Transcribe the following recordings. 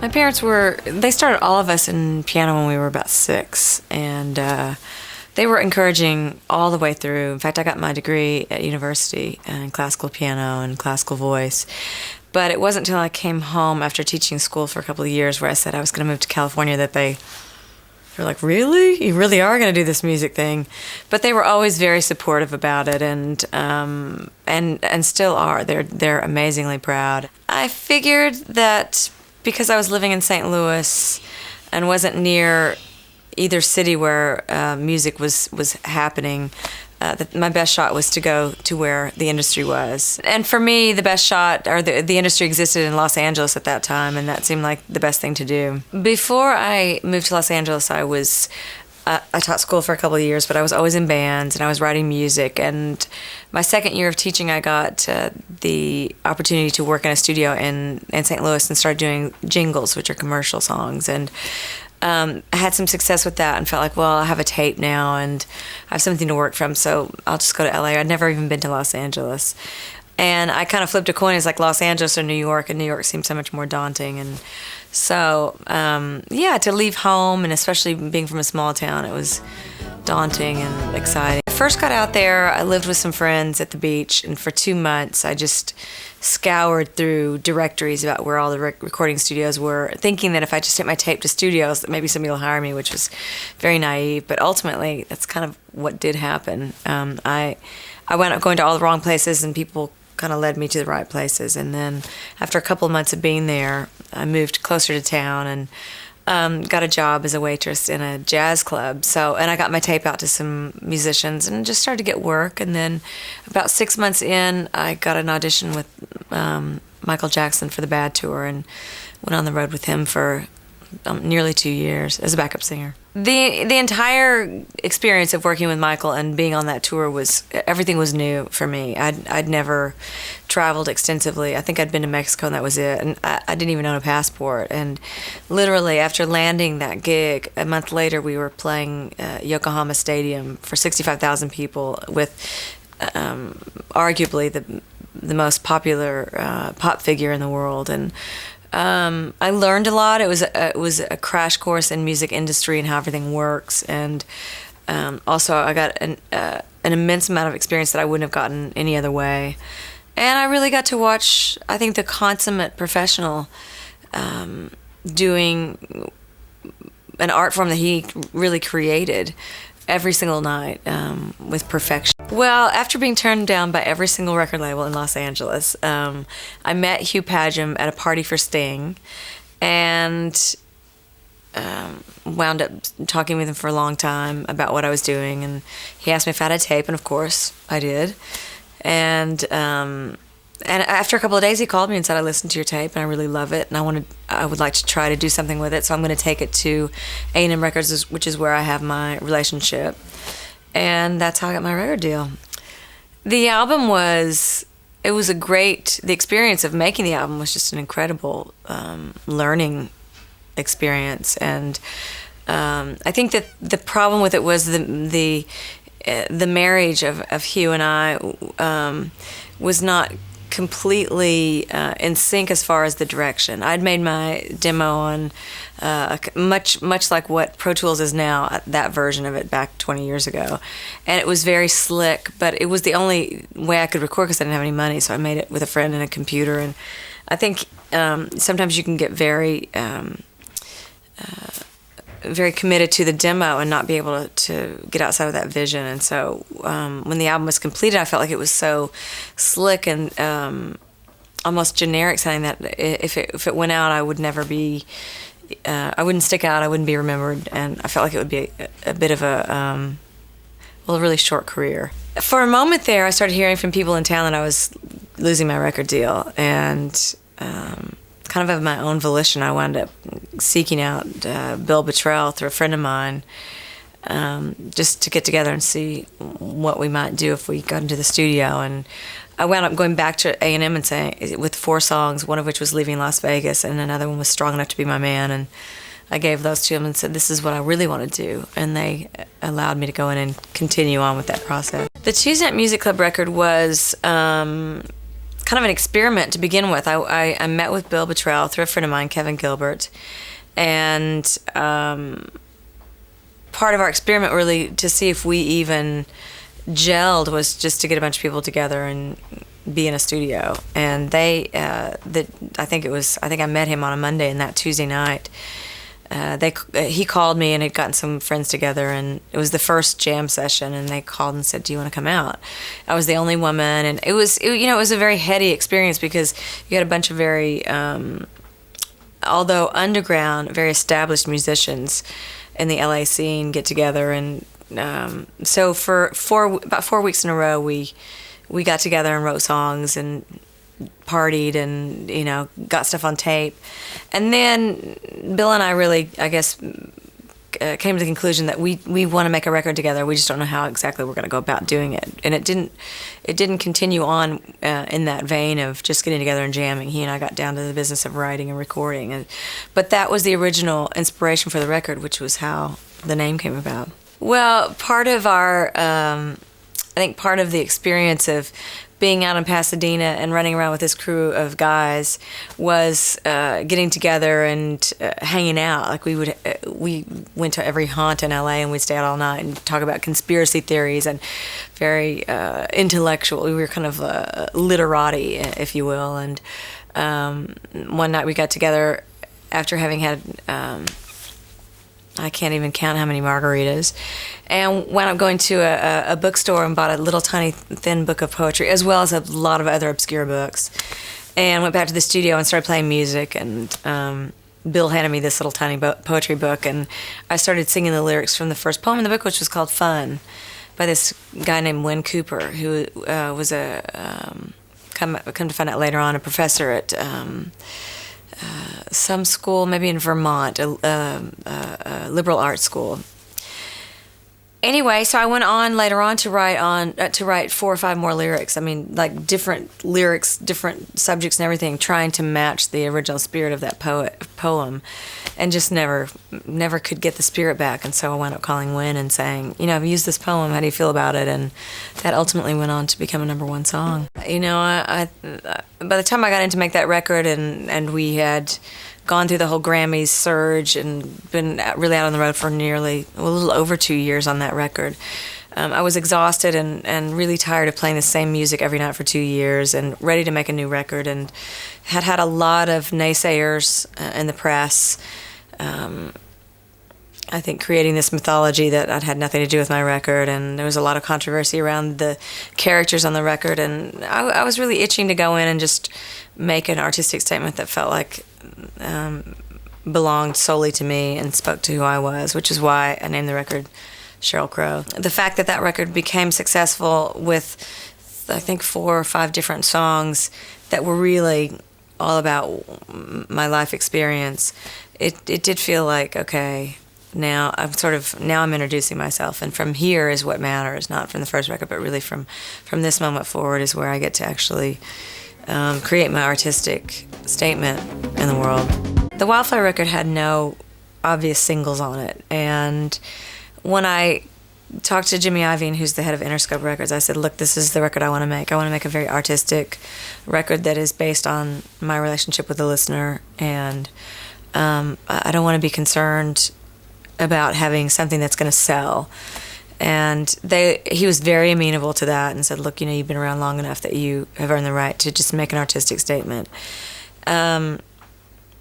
My parents they started all of us in piano when we were about 6, and they were encouraging all the way through. In fact, I got my degree at university in classical piano and classical voice. But it wasn't until I came home after teaching school for a couple of years where I said I was going to move to California that they were like, really? You really are going to do this music thing? But they were always very supportive about it, and still are. They're amazingly proud. I figured that because I was living in St. Louis and wasn't near either city where music was happening, that my best shot was to go to where the industry was. And for me, the best shot, or the industry existed in Los Angeles at that time, and that seemed like the best thing to do. Before I moved to Los Angeles, I taught school for a couple of years, but I was always in bands and I was writing music. And my second year of teaching, I got the opportunity to work in a studio in St. Louis and started doing jingles, which are commercial songs. And I had some success with that and felt like, well, I have a tape now and I have something to work from, so I'll just go to LA. I'd never even been to Los Angeles. And I kind of flipped a coin. It's like Los Angeles or New York, and New York seemed so much more daunting. And so, to leave home, and especially being from a small town, it was daunting and exciting. I first got out there, I lived with some friends at the beach, and for 2 months I just scoured through directories about where all the recording studios were, thinking that if I just take my tape to studios that maybe somebody will hire me, which was very naive, but ultimately that's kind of what did happen. I wound up going to all the wrong places, and people kind of led me to the right places. And then after a couple of months of being there, I moved closer to town and got a job as a waitress in a jazz club. And I got my tape out to some musicians and just started to get work. And then about 6 months in, I got an audition with Michael Jackson for the Bad Tour and went on the road with him for nearly 2 years as a backup singer. The entire experience of working with Michael and being on that tour everything was new for me. I'd never traveled extensively. I think I'd been to Mexico and that was it. And I didn't even own a passport. And literally after landing that gig, a month later we were playing Yokohama Stadium for 65,000 people with arguably the most popular pop figure in the world. And I learned a lot. It was a crash course in music industry and how everything works, and also I got an immense amount of experience that I wouldn't have gotten any other way. And I really got to watch, I think, the consummate professional doing an art form that he really created every single night with perfection. Well, after being turned down by every single record label in Los Angeles, I met Hugh Padgham at a party for Sting and wound up talking with him for a long time about what I was doing. And he asked me if I had a tape, and of course I did. And after a couple of days, he called me and said, I listened to your tape and I really love it, and I would like to try to do something with it, so I'm going to take it to A&M Records, which is where I have my relationship. And that's how I got my record deal. The album the experience of making the album was just an incredible learning experience. And I think that the problem with it was the marriage of Hugh and I was not completely in sync as far as the direction. I'd made my demo on much like what Pro Tools is now, that version of it back 20 years ago, and it was very slick, but it was the only way I could record because I didn't have any money, so I made it with a friend and a computer. And I think sometimes you can get very committed to the demo and not be able to get outside of that vision. And so when the album was completed, I felt like it was so slick and almost generic sounding that if it went out, I would never be, I wouldn't stick out, I wouldn't be remembered, and I felt like it would be a bit of a really short career. For a moment there, I started hearing from people in town that I was losing my record deal, and kind of my own volition, I wound up seeking out Bill Bottrell through a friend of mine, just to get together and see what we might do if we got into the studio. And I wound up going back to A&M and saying, with 4 songs, one of which was Leaving Las Vegas, and another one was Strong Enough to Be My Man. And I gave those to them and said, this is what I really want to do. And they allowed me to go in and continue on with that process. The Tuesday Night Music Club record was kind kind of an experiment to begin with. I met with Bill Bottrell through a friend of mine, Kevin Gilbert, and part of our experiment really to see if we even gelled was just to get a bunch of people together and be in a studio. And I think I met him on a Monday, and that Tuesday night he called me and had gotten some friends together, and it was the first jam session, and they called and said, "Do you want to come out?" I was the only woman, and it was a very heady experience because you had a bunch of very although underground, very established musicians in the LA scene get together. And so for about 4 weeks in a row, we got together and wrote songs and partied and, got stuff on tape. And then Bill and I really, I guess, came to the conclusion that we want to make a record together. We just don't know how exactly we're going to go about doing it. And it didn't continue on in that vein of just getting together and jamming. He and I got down to the business of writing and recording. But that was the original inspiration for the record, which was how the name came about. Well, part of I think part of the experience of being out in Pasadena and running around with this crew of guys was getting together and hanging out. Like we went to every haunt in LA and we'd stay out all night and talk about conspiracy theories and very intellectual. We were kind of literati, if you will. And one night we got together after having had I can't even count how many margaritas, and wound up going to a bookstore and bought a little tiny thin book of poetry, as well as a lot of other obscure books, and went back to the studio and started playing music. And Bill handed me this little tiny poetry book, and I started singing the lyrics from the first poem in the book, which was called Fun, by this guy named Win Cooper, who was come to find out later on, a professor at some school, maybe in Vermont, a liberal arts school. Anyway, so I went on later on to write 4 or 5 more lyrics. I mean, like different lyrics, different subjects and everything, trying to match the original spirit of that poem, and just never could get the spirit back. And so I wound up calling Win and saying, I've used this poem. How do you feel about it? And that ultimately went on to become a #1 song. I by the time I got in to make that record, and we had gone through the whole Grammys surge and been really out on the road for nearly a little over 2 years on that record. I was exhausted and really tired of playing the same music every night for 2 years, and ready to make a new record, and had a lot of naysayers in the press. I think creating this mythology that I'd had nothing to do with my record, and there was a lot of controversy around the characters on the record, and I was really itching to go in and just make an artistic statement that felt like belonged solely to me and spoke to who I was, which is why I named the record Sheryl Crow. The fact that record became successful with, I think, 4 or 5 different songs that were really all about my life experience, it did feel like, okay, now I'm introducing myself, and from here is what matters, not from the first record, but really from this moment forward is where I get to actually create my artistic statement in the world. The Wildflower record had no obvious singles on it, and when I talked to Jimmy Iovine, who's the head of Interscope Records, I said, look, this is the record I want to make. I want to make a very artistic record that is based on my relationship with the listener, and I don't want to be concerned about having something that's going to sell. And he was very amenable to that and said, look, you've been around long enough that you have earned the right to just make an artistic statement.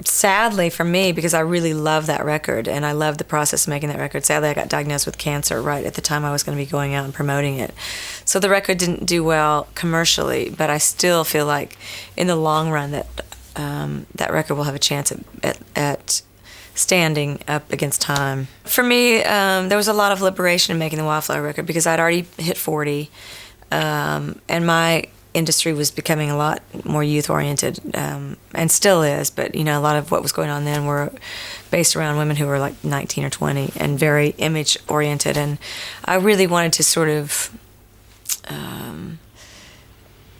Sadly for me, because I really love that record and I love the process of making that record, sadly I got diagnosed with cancer right at the time I was going to be going out and promoting it. So the record didn't do well commercially, but I still feel like in the long run that that record will have a chance at standing up against time. For me, there was a lot of liberation in making the Wildflower record because I'd already hit 40, and my industry was becoming a lot more youth-oriented, and still is, but a lot of what was going on then were based around women who were like 19 or 20 and very image-oriented, and I really wanted to sort of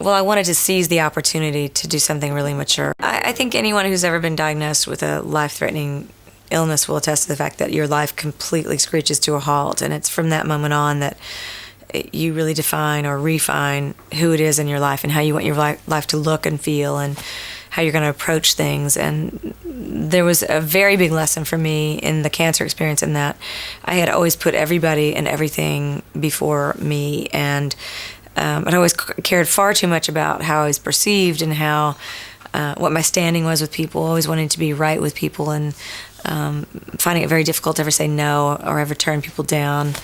I wanted to seize the opportunity to do something really mature. I think anyone who's ever been diagnosed with a life-threatening illness will attest to the fact that your life completely screeches to a halt, and it's from that moment on that you really define or refine who it is in your life and how you want your life to look and feel and how you're going to approach things. And there was a very big lesson for me in the cancer experience in that I had always put everybody and everything before me, and I'd always cared far too much about how I was perceived and how what my standing was with people, always wanting to be right with people, and finding it very difficult to ever say no or ever turn people down.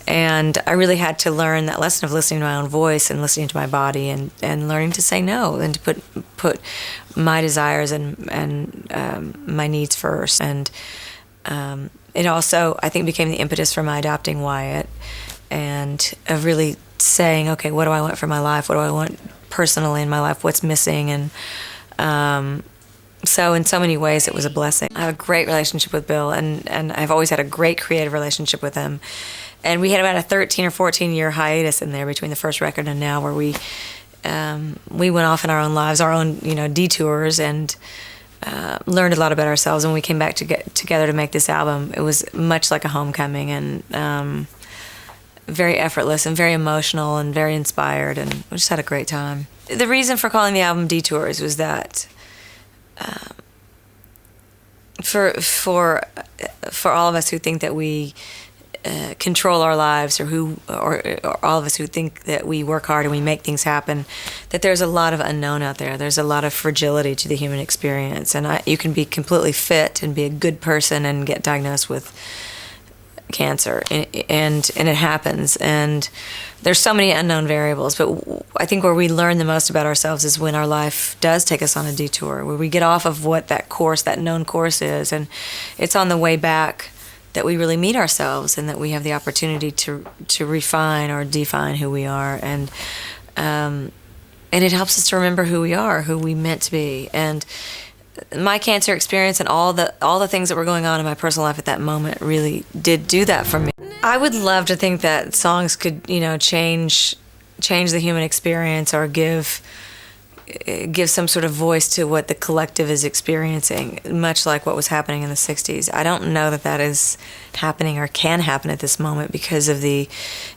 And I really had to learn that lesson of listening to my own voice and listening to my body, and learning to say no and to put my desires and my needs first. And it also, I think, became the impetus for my adopting Wyatt, and of really saying, okay, what do I want for my life? What do I want personally in my life? What's missing? And so in so many ways, it was a blessing. I have a great relationship with Bill, and I've always had a great creative relationship with him. And we had about a 13 or 14 year hiatus in there between the first record and now, where we went off in our own lives, our own detours, and learned a lot about ourselves. And when we came back together to make this album, it was much like a homecoming, and very effortless and very emotional and very inspired, and we just had a great time. The reason for calling the album Detours was that for all of us who think that we control our lives, or all of us who think that we work hard and we make things happen, that there's a lot of unknown out there. There's a lot of fragility to the human experience, and you can be completely fit and be a good person and get diagnosed with cancer, and it happens. And there's so many unknown variables, but I think where we learn the most about ourselves is when our life does take us on a detour, where we get off of what that known course is, and it's on the way back that we really meet ourselves, and that we have the opportunity to refine or define who we are, and it helps us to remember who we are, who we meant to be. And my cancer experience and all the things that were going on in my personal life at that moment really did do that for me. I would love to think that songs could, change the human experience, or give some sort of voice to what the collective is experiencing, much like what was happening in the 60s. I don't know that is happening or can happen at this moment because of the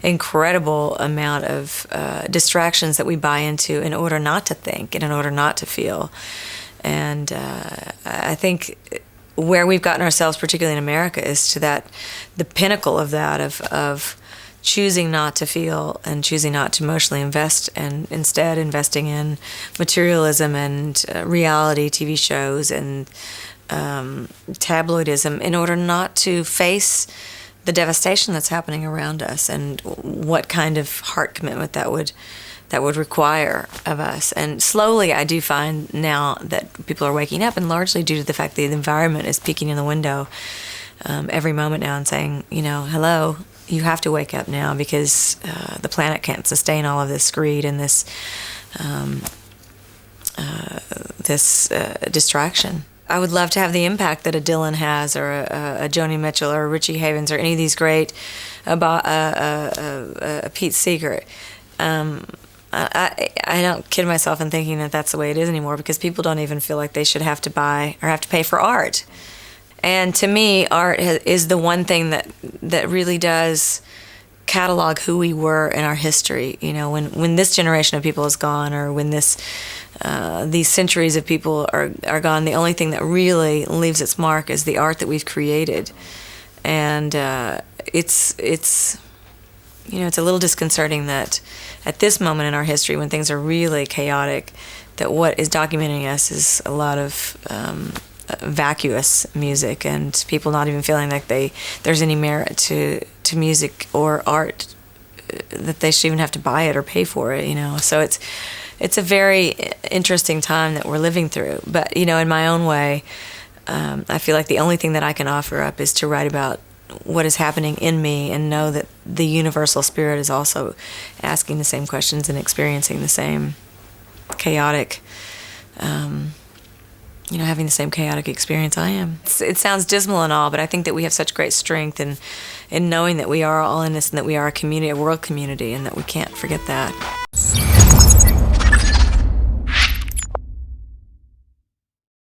incredible amount of distractions that we buy into in order not to think and in order not to feel. And I think where we've gotten ourselves, particularly in America, is to the pinnacle of that, of choosing not to feel and choosing not to emotionally invest, and instead investing in materialism and reality TV shows and tabloidism in order not to face the devastation that's happening around us, and what kind of heart commitment that would require of us. And slowly I do find now that people are waking up, and largely due to the fact that the environment is peeking in the window every moment now and saying, hello, you have to wake up now, because the planet can't sustain all of this greed and this distraction. I would love to have the impact that a Dylan has, or a Joni Mitchell, or a Richie Havens, or any of these great, Pete Seeger. I don't kid myself in thinking that that's the way it is anymore, because people don't even feel like they should have to buy or have to pay for art. And to me, art is the one thing that really does catalog who we were in our history. When this generation of people is gone, or when these centuries of people are gone, the only thing that really leaves its mark is the art that we've created. And it's a little disconcerting that at this moment in our history, when things are really chaotic, that what is documenting us is a lot of vacuous music, and people not even feeling like there's any merit to music or art, that they should even have to buy it or pay for it. So it's a very interesting time that we're living through. But in my own way, I feel like the only thing that I can offer up is to write about what is happening in me, and know that the universal spirit is also asking the same questions and experiencing the same chaotic, having the same chaotic experience I am. It sounds dismal and all, but I think that we have such great strength in knowing that we are all in this, and that we are a community, a world community, and that we can't forget that.